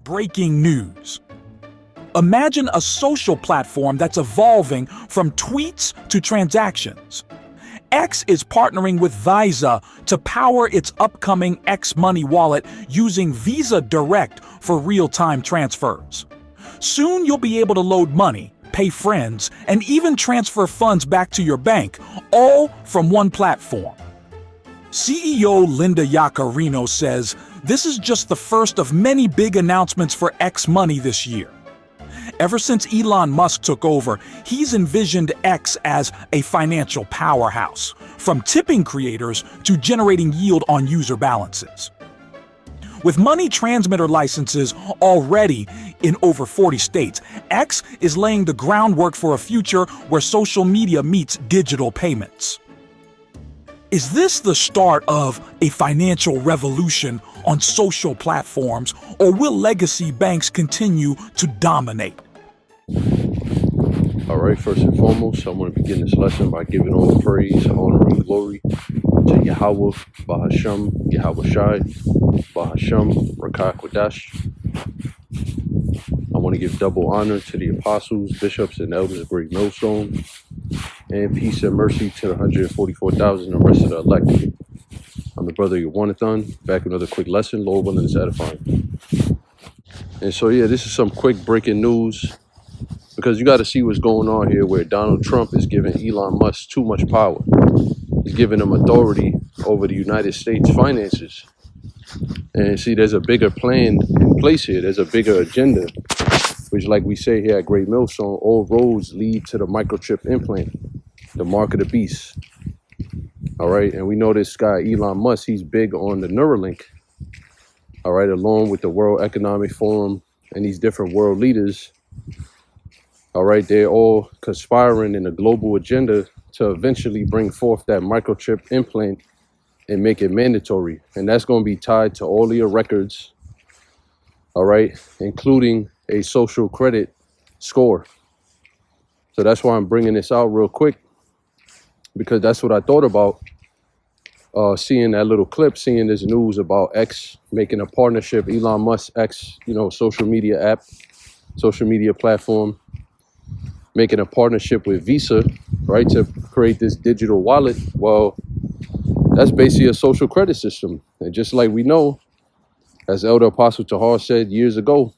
Breaking news. Imagine a social platform that's evolving from tweets to transactions. X is partnering with Visa to power its upcoming X Money wallet using Visa Direct for real-time transfers. Soon you'll be able to load money, pay friends, and even transfer funds back to your bank, all from one platform. CEO Linda Yaccarino says this is just the first of many big announcements for X Money this year. Ever since Elon Musk took over, he's envisioned X as a financial powerhouse, from tipping creators to generating yield on user balances. With money transmitter licenses already in over 40 states, X is laying the groundwork for a future where social media meets digital payments. Is this the start of a financial revolution on social platforms, or will legacy banks continue to dominate? All right, first and foremost, I want to begin this lesson by giving all praise, honor, and glory to Yahweh, Bahasham, Yahweh Shai, Bahasham, Rakah Kodash. I want to give double honor to the apostles, bishops, and elders of Great Millstone, and peace and mercy to the 144,000 and the rest of the elect. I'm the brother Yawanathan, back with another quick lesson. Lord willing, it's edifying. And so, yeah, this is some quick breaking news, because you got to see what's going on here, where Donald Trump is giving Elon Musk too much power. He's giving him authority over the United States finances. And see, there's a bigger plan in place here. There's a bigger agenda, which, like we say here at Great Millstone, all roads lead to the microchip implant, the mark of the beast. All right, and we know this guy, Elon Musk, he's big on the Neuralink. All right, along with the World Economic Forum and these different world leaders. All right, they're all conspiring in a global agenda to eventually bring forth that microchip implant and make it mandatory. And that's going to be tied to all of your records, all right, including a social credit score. So that's why I'm bringing this out real quick, because that's what I thought about seeing that little clip, seeing this news about X making a partnership, Elon Musk X, social media app, social media platform, making a partnership with Visa, right, to create this digital wallet. Well, that's basically a social credit system. And just like we know, as Elder Apostle Tahar said years ago,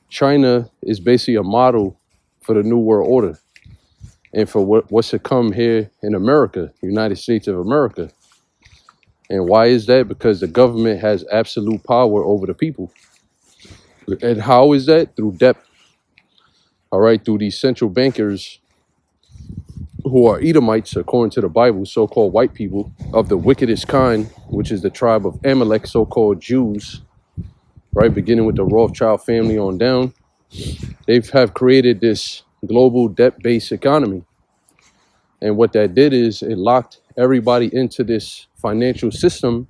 China is basically a model for the New World Order and for what's to come here in America, United States of America. And why is that? Because the government has absolute power over the people. And how is that? Through debt. All right, through these central bankers who are Edomites, according to the Bible, so-called white people of the wickedest kind, which is the tribe of Amalek, so-called Jews, right, beginning with the Rothschild family on down. They have created this global debt-based economy. And what that did is it locked everybody into this financial system,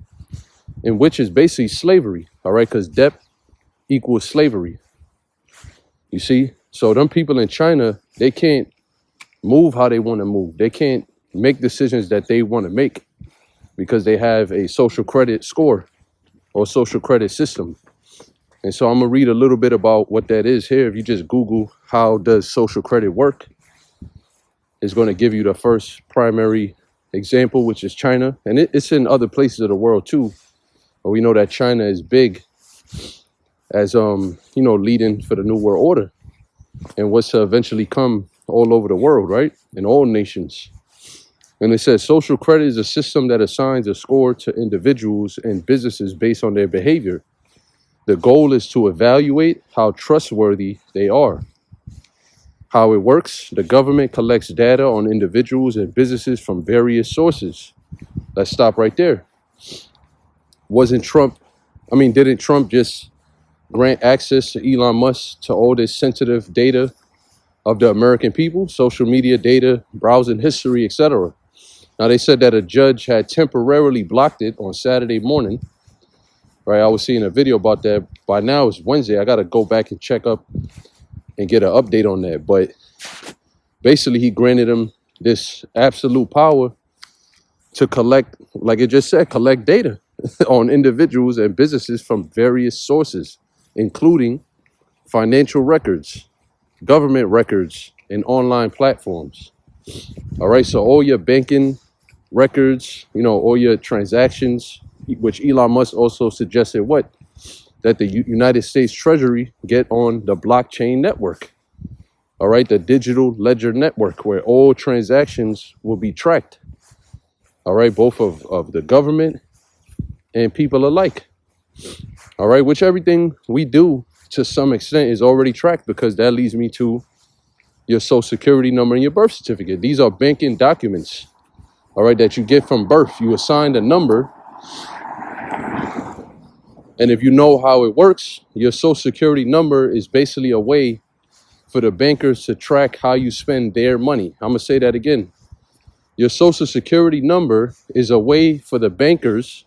in which is basically slavery, all right, because debt equals slavery. You see? So them people in China, they can't move how they want to move. They can't make decisions that they want to make because they have a social credit score or social credit system. And so I'm going to read a little bit about what that is here. If you just Google how does social credit work, it's going to give you the first primary example, which is China. And it's in other places of the world too. But we know that China is big as, leading for the New World Order and what's to eventually come all over the world, right? In all nations. And it says social credit is a system that assigns a score to individuals and businesses based on their behavior. The goal is to evaluate how trustworthy they are. How it works: the government collects data on individuals and businesses from various sources. Let's stop right there. Didn't Trump just grant access to Elon Musk to all this sensitive data of the American people, social media data, browsing history, etc.? Now, they said that a judge had temporarily blocked it on Saturday morning, right? I was seeing a video about that. By now it's Wednesday. I got to go back and check up and get an update on that. But basically he granted him this absolute power to collect, like it just said, collect data on individuals and businesses from various sources. including financial records, government records, and online platforms. All right, so all your banking records, all your transactions, which Elon Musk also suggested that the United States Treasury get on the blockchain network. All right, the digital ledger network where all transactions will be tracked. All right, both of the government and people alike. All right, which everything we do to some extent is already tracked, because that leads me to your social security number and your birth certificate. These are banking documents, all right, that you get from birth. You assign a number, and if you know how it works, your social security number is basically a way for the bankers to track how you spend their money. I'm gonna say that again. Your social security number is a way for the bankers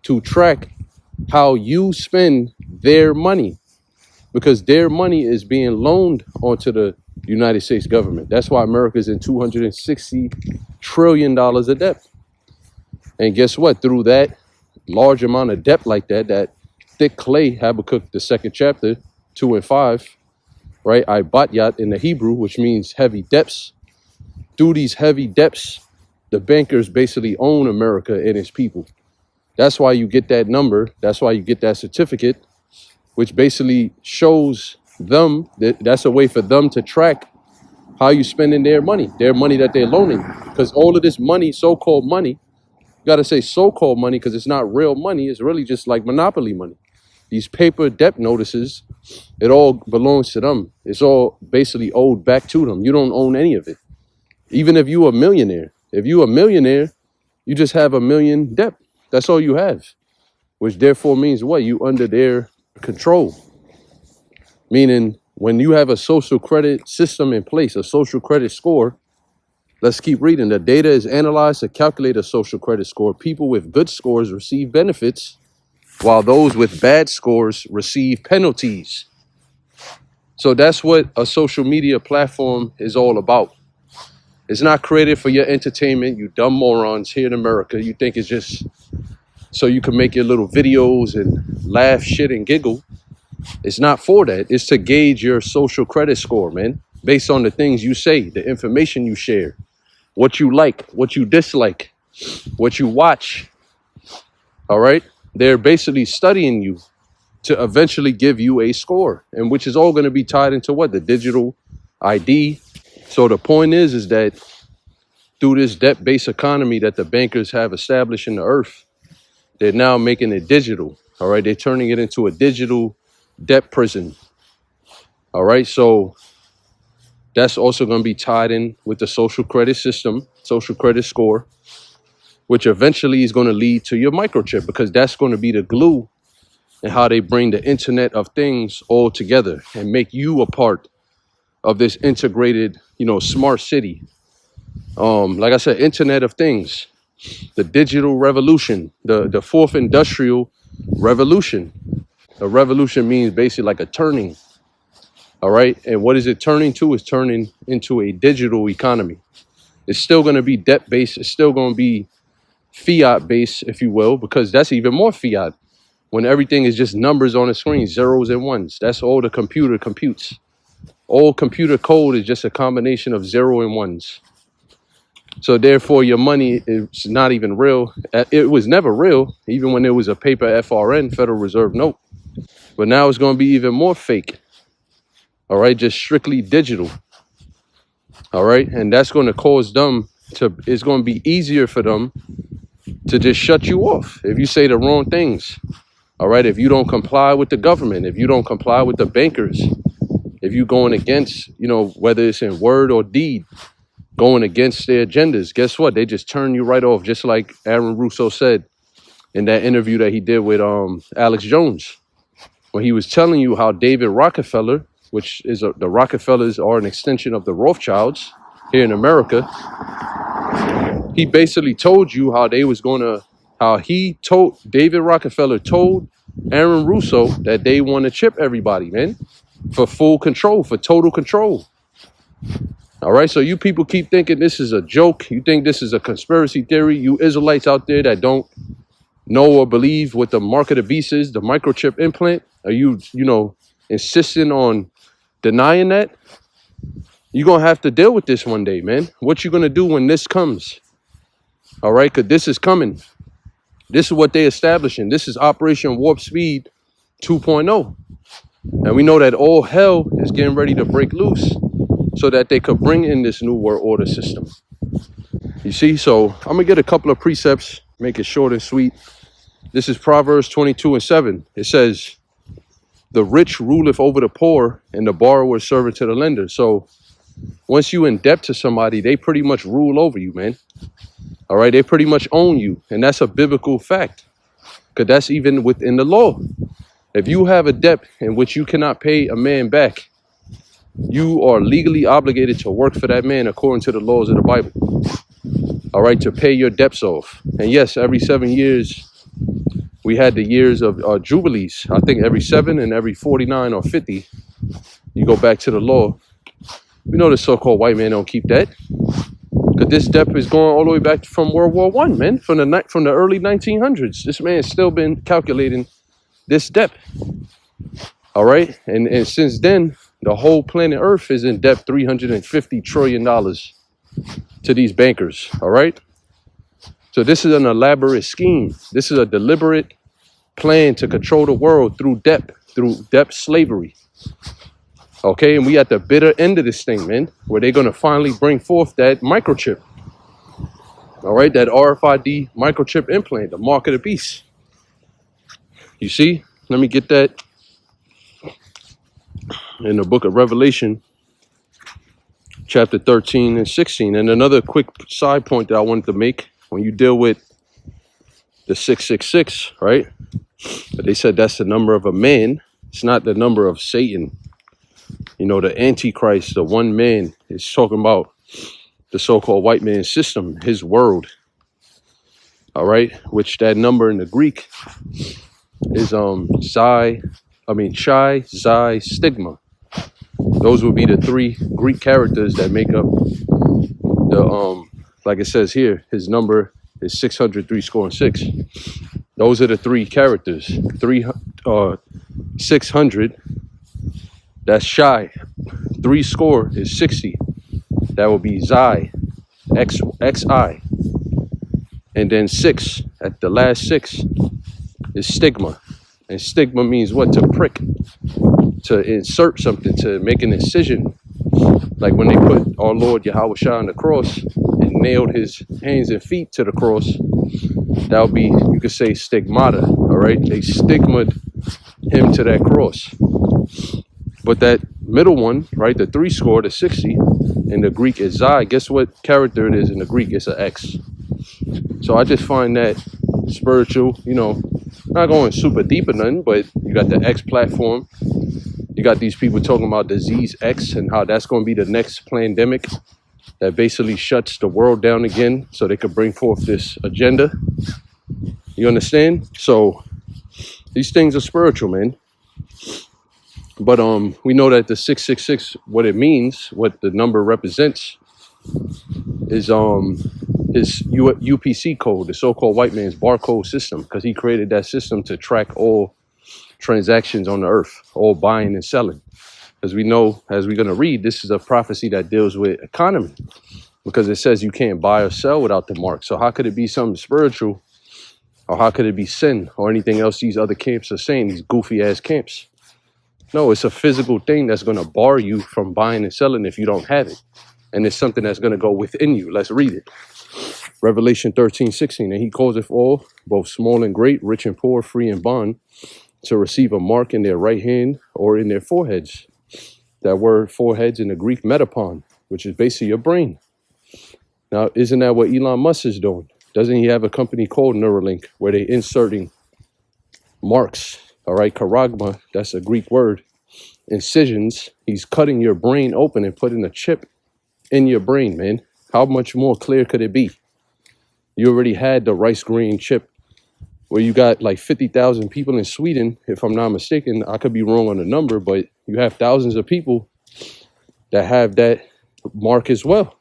to track how you spend their money, because their money is being loaned onto the United States government. That's why America's in $260 trillion of debt. And guess what? Through that large amount of debt like that, that thick clay, Habakkuk, the 2nd chapter, 2 and 5, right? Ibatyat in the Hebrew, which means heavy debts. Through these heavy debts, the bankers basically own America and its people. That's why you get that number. That's why you get that certificate, which basically shows them that's a way for them to track how you spending their money that they're loaning. Because all of this money, so-called money, you got to say so-called money because it's not real money. It's really just like monopoly money. These paper debt notices, it all belongs to them. It's all basically owed back to them. You don't own any of it. Even if you're a millionaire. If you're a millionaire, you just have $1 million debt. That's all you have. Which therefore means what? You under their control. Meaning when you have a social credit system in place, a social credit score, let's keep reading. The data is analyzed to calculate a social credit score. People with good scores receive benefits, while those with bad scores receive penalties. So that's what a social media platform is all about. It's not created for your entertainment, you dumb morons here in America. You think it's just so you can make your little videos and laugh, shit, and giggle. It's not for that. It's to gauge your social credit score, man, based on the things you say, the information you share, what you like, what you dislike, what you watch. All right? They're basically studying you to eventually give you a score, and which is all going to be tied into what? The digital ID. So the point is that through this debt-based economy that the bankers have established in the earth, they're now making it digital. All right? They're turning it into a digital debt prison. All right, so that's also going to be tied in with the social credit system, social credit score, which eventually is going to lead to your microchip, because that's going to be the glue and how they bring the Internet of Things all together and make you a part of this integrated, smart city. Like I said, Internet of Things, the digital revolution, the fourth industrial revolution. A revolution means basically like a turning. All right. And what is it turning to? It's turning into a digital economy. It's still going to be debt based. It's still going to be fiat based, if you will, because that's even more fiat when everything is just numbers on the screen, zeros and ones. That's all the computer computes. All computer code is just a combination of 0 and 1s. So therefore, your money is not even real. It was never real, even when there was a paper FRN, Federal Reserve note. But now it's going to be even more fake. All right, just strictly digital. All right, and that's going to cause them to, it's going to be easier for them to just shut you off if you say the wrong things. All right, if you don't comply with the government, if you don't comply with the bankers, if you're going against, whether it's in word or deed, going against their agendas, guess what? They just turn you right off, just like Aaron Russo said in that interview that he did with Alex Jones, when he was telling you how David Rockefeller, which is the Rockefellers are an extension of the Rothschilds here in America, he basically told you how they was going to, how he told, David Rockefeller told Aaron Russo that they want to chip everybody, man, for full control, for total control. All right, so you people keep thinking this is a joke. You think this is a conspiracy theory. You Israelites out there that don't know or believe what the mark of the beast is, the microchip implant? Are you, insisting on denying that? You're going to have to deal with this one day, man. What you going to do when this comes? All right, because this is coming. This is what they're establishing. This is Operation Warp Speed 2.0. And we know that all hell is getting ready to break loose so that they could bring in this new world order system. You see, so I'm going to get a couple of precepts, make it short and sweet. This is Proverbs 22:7. It says, the rich ruleth over the poor, and the borrower servant to the lender. So once you in debt to somebody, they pretty much rule over you, man. All right, they pretty much own you. And that's a biblical fact, because that's even within the law. If you have a debt in which you cannot pay a man back, you are legally obligated to work for that man according to the laws of the Bible. All right, to pay your debts off. And yes, every 7 years, we had the years of jubilees. I think every 7 and every 49 or 50, you go back to the law. We know the so-called white man don't keep that. Because this debt is going all the way back from World War I, man. From the early 1900s. This man has still been calculating this debt. All right. And since then, the whole planet Earth is in debt $350 trillion to these bankers. All right. So this is an elaborate scheme. This is a deliberate plan to control the world through debt slavery. Okay, and we at the bitter end of this thing, man, where they're going to finally bring forth that microchip. All right, that RFID microchip implant, the mark of the beast. You see, let me get that in the book of Revelation, chapter 13 and 16. And another quick side point that I wanted to make, when you deal with the 666, right? They said that's the number of a man. It's not the number of Satan. You know, the Antichrist, the one man, is talking about the so-called white man system, his world. All right, which that number in the Greek is Chi, Xi, Stigma. Those would be the 3 Greek characters that make up the like it says here, his number is 603 score and 6. Those are the 3 characters. 600. That's shy. 3 score is 60. That will be Xi, XI. And then 6, at the last 6, is stigma. And stigma means what? To prick, to insert something, to make an incision. Like when they put our Lord Yahushua on the cross and nailed his hands and feet to the cross, that would be, you could say, stigmata. All right? They stigmaed him to that cross. But that middle one, right, the 3 score, the 60, in the Greek is Xi. Guess what character it is in the Greek? It's an X. So I just find that spiritual, not going super deep or nothing, but you got the X platform. You got these people talking about disease X and how that's going to be the next pandemic that basically shuts the world down again so they could bring forth this agenda. You understand? So these things are spiritual, man. But we know that the 666, what it means, what the number represents, is his UPC code, the so-called white man's barcode system, because he created that system to track all transactions on the earth, all buying and selling. As we know, as we're going to read, this is a prophecy that deals with economy, because it says you can't buy or sell without the mark. So how could it be something spiritual, or how could it be sin, or anything else these other camps are saying, these goofy ass camps? No, it's a physical thing that's going to bar you from buying and selling if you don't have it. And it's something that's going to go within you. Let's read it. Revelation 13:16. And he causeth all, both small and great, rich and poor, free and bond, to receive a mark in their right hand or in their foreheads. That word foreheads in the Greek, metapon, which is basically your brain. Now, isn't that what Elon Musk is doing? Doesn't he have a company called Neuralink where they're inserting marks? All right, charagma, that's a Greek word. Incisions, he's cutting your brain open and putting a chip in your brain, man. How much more clear could it be? You already had the rice grain chip where you got like 50,000 people in Sweden, if I'm not mistaken. I could be wrong on the number, but you have thousands of people that have that mark as well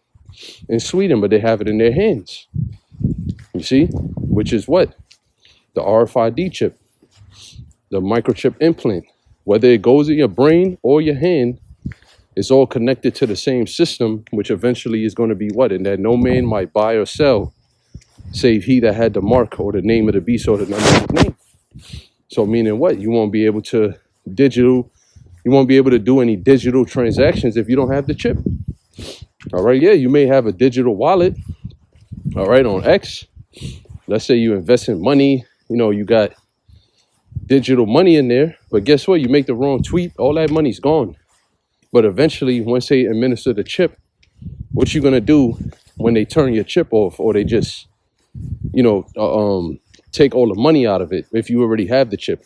in Sweden, but they have it in their hands. You see, which is what? the RFID chip, the microchip implant, whether it goes in your brain or your hand, it's all connected to the same system, which eventually is going to be what? And that no man might buy or sell, save he that had the mark or the name of the beast or the number of his name. So meaning what? You won't be able to do any digital transactions if you don't have the chip. All right, yeah, you may have a digital wallet, all right, on X. Let's say you invest in money, you got digital money in there, but guess what? You make the wrong tweet, all that money's gone. But eventually, once they administer the chip, what you gonna do when they turn your chip off, or they just, take all the money out of it if you already have the chip?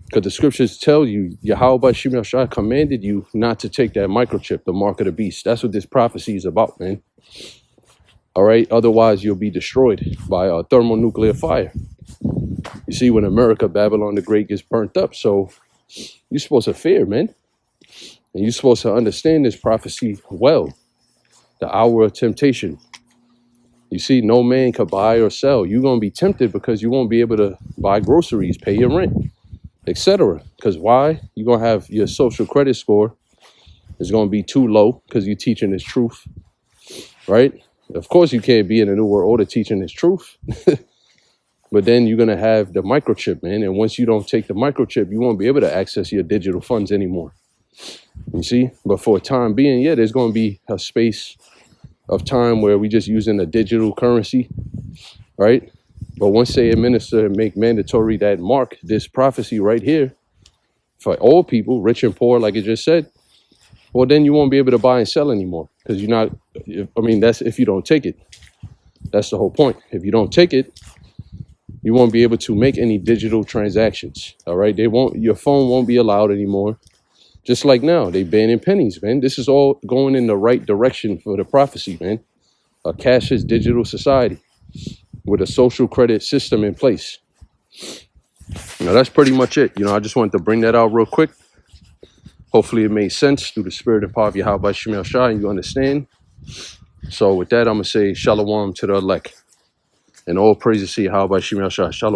Because the scriptures tell you, Yahweh Shemashah commanded you not to take that microchip, the mark of the beast. That's what this prophecy is about, man. All right, otherwise you'll be destroyed by a thermonuclear fire. You see, when America, Babylon the Great, gets burnt up, so you're supposed to fear, man. And you're supposed to understand this prophecy well. The hour of temptation. You see, no man could buy or sell. You're going to be tempted because you won't be able to buy groceries, pay your rent, etc. Because why? You're going to have your social credit score is going to be too low because you're teaching this truth, right? Of course, you can't be in a new world order teaching this truth. But then you're going to have the microchip, man. And once you don't take the microchip, you won't be able to access your digital funds anymore. You see? But for a time being, yeah, there's going to be a space of time where we just using a digital currency, right? But once they administer and make mandatory that mark, this prophecy right here, for all people, rich and poor, like it just said, well, then you won't be able to buy and sell anymore. Because you're not, that's if you don't take it. That's the whole point. If you don't take it, you won't be able to make any digital transactions. All right. Your phone won't be allowed anymore. Just like now, they banning pennies, man. This is all going in the right direction for the prophecy, man. A cashless digital society with a social credit system in place. Now, that's pretty much it. I just wanted to bring that out real quick. Hopefully it made sense through the spirit and power of Yahweh Shemel Shah, and you understand. So with that, I'm going to say shalom to the elect. And all praises to Yahweh Shemel Shah. Shalom.